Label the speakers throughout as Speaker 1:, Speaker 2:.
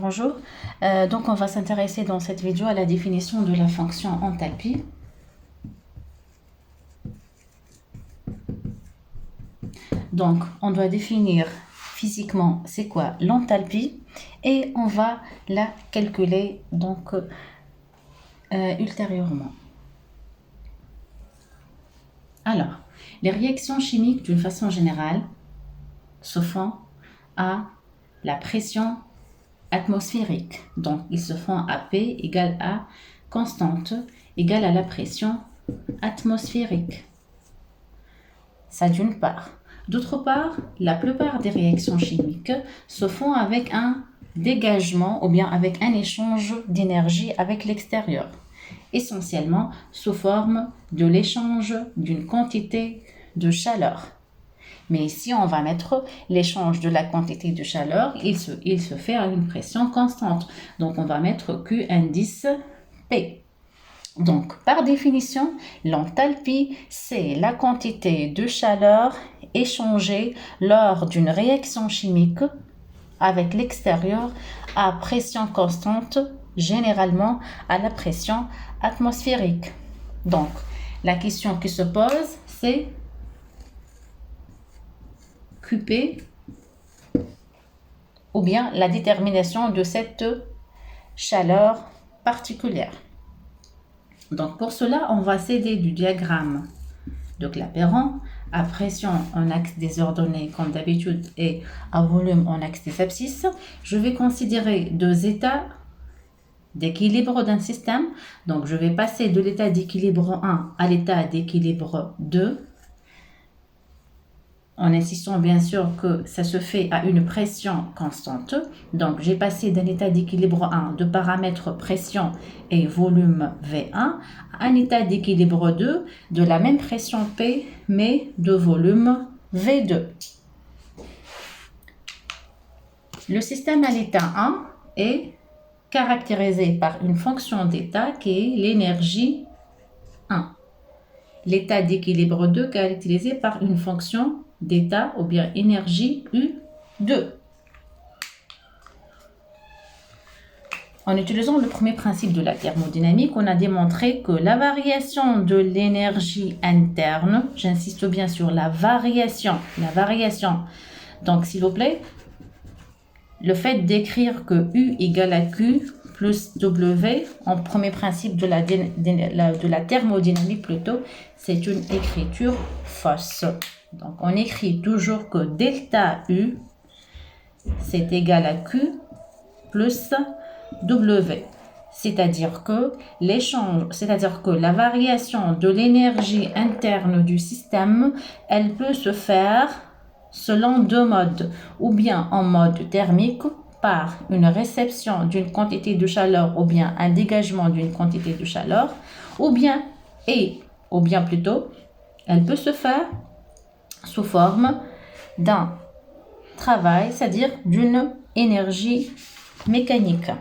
Speaker 1: Bonjour, donc on va s'intéresser dans cette vidéo à la définition de la fonction enthalpie. Donc on doit définir physiquement c'est quoi l'enthalpie et on va la calculer donc ultérieurement. Alors, les réactions chimiques d'une façon générale se font à la pression atmosphérique. Donc, ils se font à P égale à constante égale à la pression atmosphérique. Ça d'une part. D'autre part, la plupart des réactions chimiques se font avec un dégagement ou bien avec un échange d'énergie avec l'extérieur, essentiellement sous forme de l'échange d'une quantité de chaleur. Mais ici, on va mettre l'échange de la quantité de chaleur, il se fait à une pression constante. Donc, on va mettre Q indice P. Donc, par définition, l'enthalpie, c'est la quantité de chaleur échangée lors d'une réaction chimique avec l'extérieur à pression constante, généralement à la pression atmosphérique. Donc, la question qui se pose, c'est QP ou bien la détermination de cette chaleur particulière. Donc pour cela, on va s'aider du diagramme de Clapeyron à pression en axe désordonné comme d'habitude et à volume en axe des abscisses. Je vais considérer deux états d'équilibre d'un système. Donc je vais passer de l'état d'équilibre 1 à l'état d'équilibre 2. En insistant bien sûr que ça se fait à une pression constante. Donc, j'ai passé d'un état d'équilibre 1 de paramètres pression et volume V1 à un état d'équilibre 2 de la même pression P mais de volume V2. Le système à l'état 1 est caractérisé par une fonction d'état qui est l'énergie 1. L'état d'équilibre 2 caractérisé par une fonction d'état ou bien énergie U2. En utilisant le premier principe de la thermodynamique, on a démontré que la variation de l'énergie interne, j'insiste bien sur la variation. Donc, s'il vous plaît, le fait d'écrire que U égale à Q plus W, en premier principe de la thermodynamique plutôt, c'est une écriture fausse. Donc, on écrit toujours que delta U, c'est égal à Q plus W. C'est-à-dire que la variation de l'énergie interne du système, elle peut se faire selon deux modes, ou bien en mode thermique, par une réception d'une quantité de chaleur ou bien un dégagement d'une quantité de chaleur, ou bien plutôt, elle peut se faire sous forme d'un travail, c'est-à-dire d'une énergie mécanique.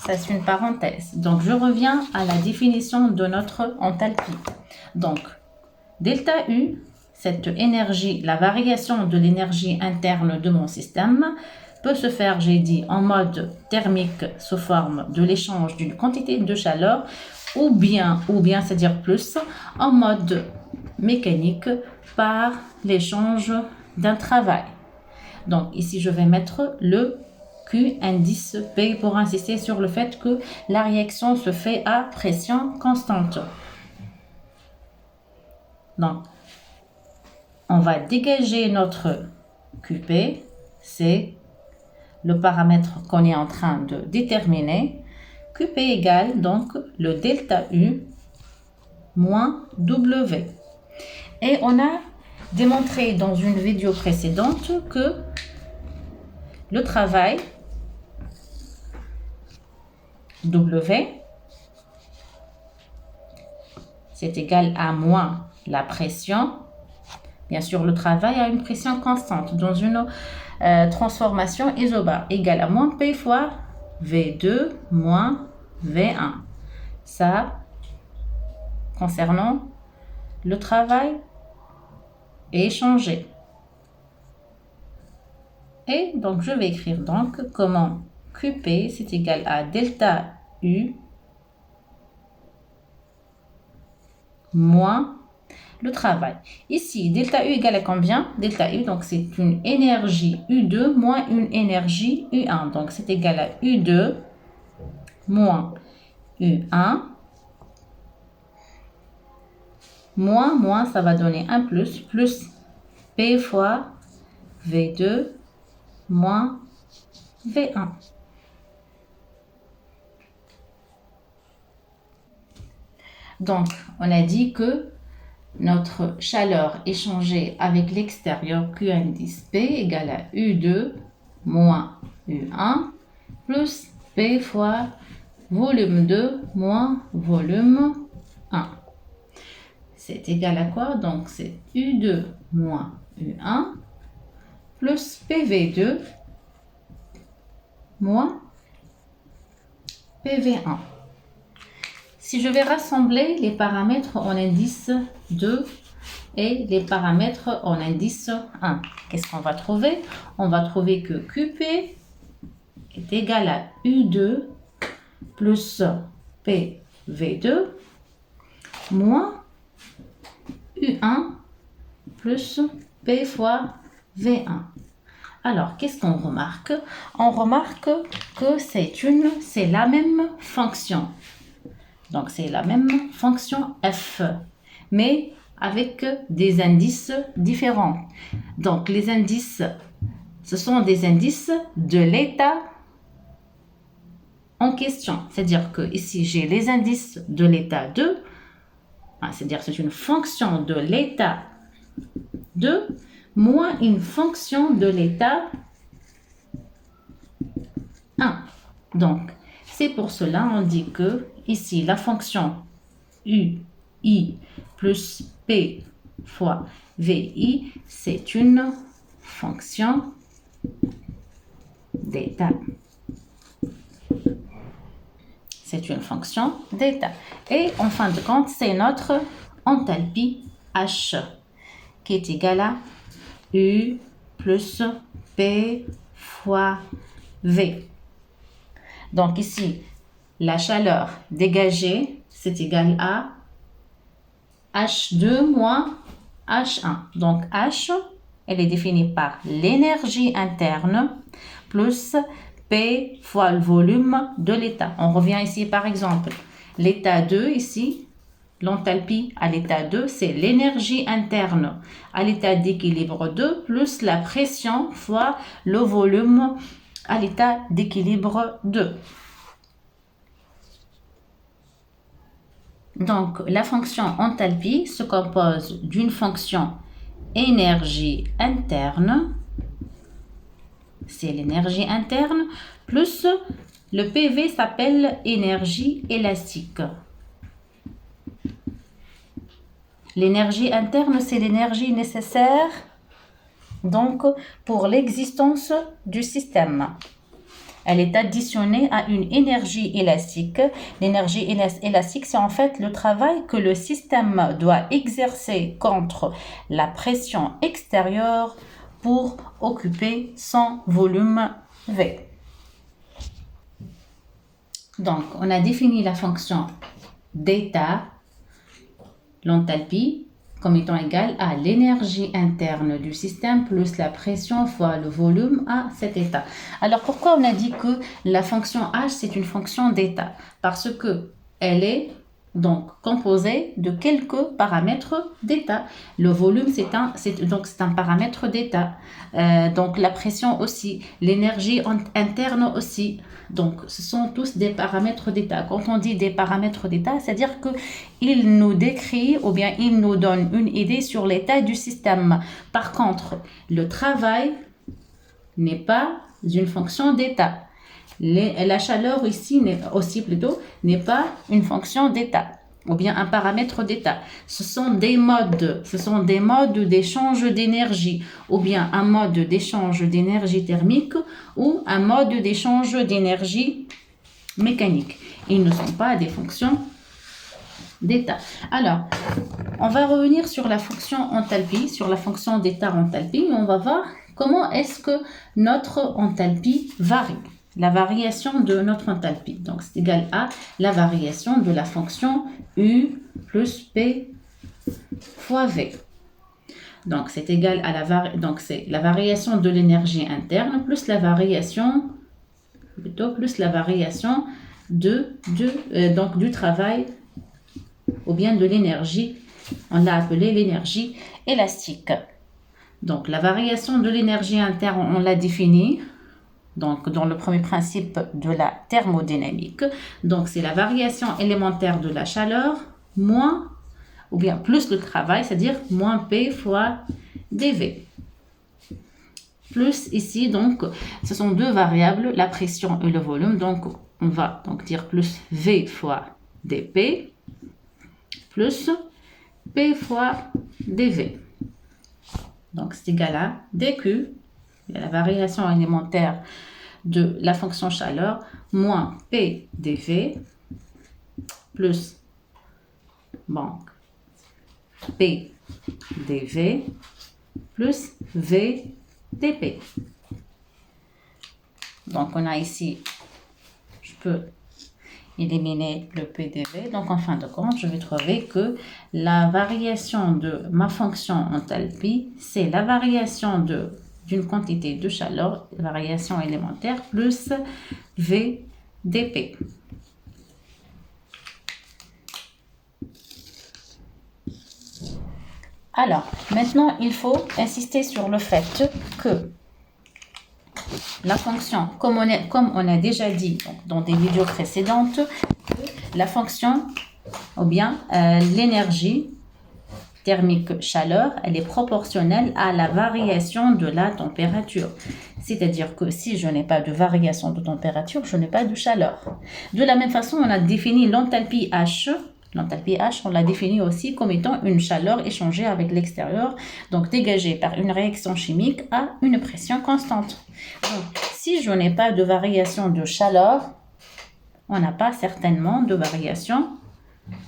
Speaker 1: Ça, c'est une parenthèse. Donc, je reviens à la définition de notre enthalpie. Donc, delta U, cette énergie, la variation de l'énergie interne de mon système, peut se faire, j'ai dit, en mode thermique sous forme de l'échange d'une quantité de chaleur ou bien, c'est-à-dire plus, en mode mécanique par l'échange d'un travail. Donc ici, je vais mettre le Q indice P pour insister sur le fait que la réaction se fait à pression constante. Donc, on va dégager notre QP, c'est le paramètre qu'on est en train de déterminer. QP égale donc le delta U moins W. Et on a démontré dans une vidéo précédente que le travail W, c'est égal à moins la pression. Bien sûr, le travail a une pression constante dans une transformation isobare égale à moins P fois V2 moins V1. Ça, concernant le travail échangé. Et donc, je vais écrire donc comment QP, c'est égal à delta U moins le travail. Ici, delta U égale à combien? Delta U, donc c'est une énergie U2 moins une énergie U1. Donc c'est égal à U2 moins U1 moins, ça va donner un plus P fois V2 moins V1. Donc, on a dit que notre chaleur échangée avec l'extérieur Q indice P égale à U2 moins U1 plus P fois volume 2 moins volume 1. C'est égal à quoi? Donc, c'est U2 moins U1 plus PV2 moins PV1. Si je vais rassembler les paramètres en indice 2 et les paramètres en indice 1, qu'est-ce qu'on va trouver? On va trouver que QP est égal à U2 plus PV2 moins U1 plus P fois V1. Alors, qu'est-ce qu'on remarque? On remarque que c'est la même fonction. Donc, c'est la même fonction f, mais avec des indices différents. Donc, les indices, ce sont des indices de l'état en question. C'est-à-dire que ici, j'ai les indices de l'état 2, c'est-à-dire c'est une fonction de l'état 2 moins une fonction de l'état 1. Donc, c'est pour cela on dit que ici, la fonction UI plus P fois VI, c'est une fonction d'état. C'est une fonction d'état. Et en fin de compte, c'est notre enthalpie H qui est égale à U plus P fois V. Donc ici, la chaleur dégagée, c'est égal à H2 moins H1. Donc H, elle est définie par l'énergie interne plus P fois le volume de l'état. On revient ici par exemple, l'état 2 ici, l'enthalpie à l'état 2, c'est l'énergie interne à l'état d'équilibre 2 plus la pression fois le volume à l'état d'équilibre 2. Donc, la fonction enthalpie se compose d'une fonction énergie interne, c'est l'énergie interne, plus le PV s'appelle énergie élastique. L'énergie interne, c'est l'énergie nécessaire donc pour l'existence du système. Elle est additionnée à une énergie élastique. L'énergie élastique, c'est en fait le travail que le système doit exercer contre la pression extérieure pour occuper son volume V. Donc, on a défini la fonction d'état, l'enthalpie, comme étant égale à l'énergie interne du système plus la pression fois le volume à cet état. Alors, pourquoi on a dit que la fonction H, c'est une fonction d'état? Parce que elle est donc composée de quelques paramètres d'état. Le volume, c'est un paramètre d'état. Donc, la pression aussi, l'énergie interne aussi. Donc, ce sont tous des paramètres d'état. Quand on dit des paramètres d'état, c'est-à-dire qu'il nous décrit ou bien il nous donne une idée sur l'état du système. Par contre, le travail n'est pas une fonction d'état. La chaleur ici n'est pas une fonction d'état ou bien un paramètre d'état. Ce sont des modes d'échange d'énergie ou bien un mode d'échange d'énergie thermique ou un mode d'échange d'énergie mécanique. Ils ne sont pas des fonctions d'état. Alors, on va revenir sur la fonction enthalpie, sur la fonction d'état enthalpie, et on va voir comment est-ce que notre enthalpie varie. la variation de notre enthalpie. Donc, c'est égal à la variation de la fonction U plus P fois V. Donc, c'est égal à c'est la variation de l'énergie interne plus la variation, du travail ou bien de l'énergie. On l'a appelé l'énergie élastique. Donc, la variation de l'énergie interne, on l'a définie donc, dans le premier principe de la thermodynamique. Donc, c'est la variation élémentaire de la chaleur moins ou bien plus le travail, c'est-à-dire moins P fois dV. Plus ici, donc, ce sont deux variables, la pression et le volume. Donc, on va donc dire plus V fois dP plus P fois dV. Donc, c'est égal à dQ, la variation élémentaire de la fonction chaleur, moins P dV plus P dV plus V dP. Donc, on a ici, je peux éliminer le PDV. Donc, en fin de compte, je vais trouver que la variation de ma fonction enthalpie, c'est la variation d'une quantité de chaleur, variation élémentaire, plus V dP. Alors, maintenant, il faut insister sur le fait que la fonction, comme on a déjà dit dans des vidéos précédentes, la fonction, ou bien l'énergie thermique chaleur, elle est proportionnelle à la variation de la température. C'est-à-dire que si je n'ai pas de variation de température, je n'ai pas de chaleur. De la même façon, on a défini l'enthalpie H. L'enthalpie H, on l'a définie aussi comme étant une chaleur échangée avec l'extérieur, donc dégagée par une réaction chimique à une pression constante. Donc, si je n'ai pas de variation de chaleur, on n'a pas certainement de variation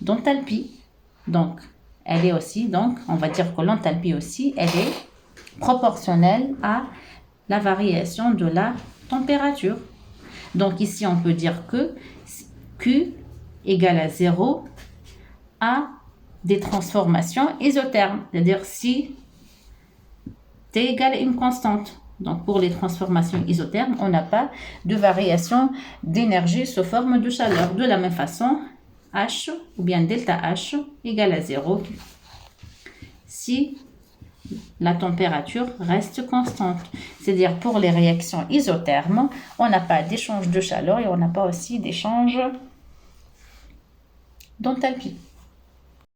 Speaker 1: d'enthalpie. Donc, elle est aussi, donc, on va dire que l'enthalpie aussi, elle est proportionnelle à la variation de la température. Donc, ici, on peut dire que Q égale à 0 à des transformations isothermes, c'est-à-dire si T égale une constante. Donc, pour les transformations isothermes, on n'a pas de variation d'énergie sous forme de chaleur. De la même façon, H ou bien delta H égale à 0 si la température reste constante. C'est-à-dire pour les réactions isothermes, on n'a pas d'échange de chaleur et on n'a pas aussi d'échange d'enthalpie.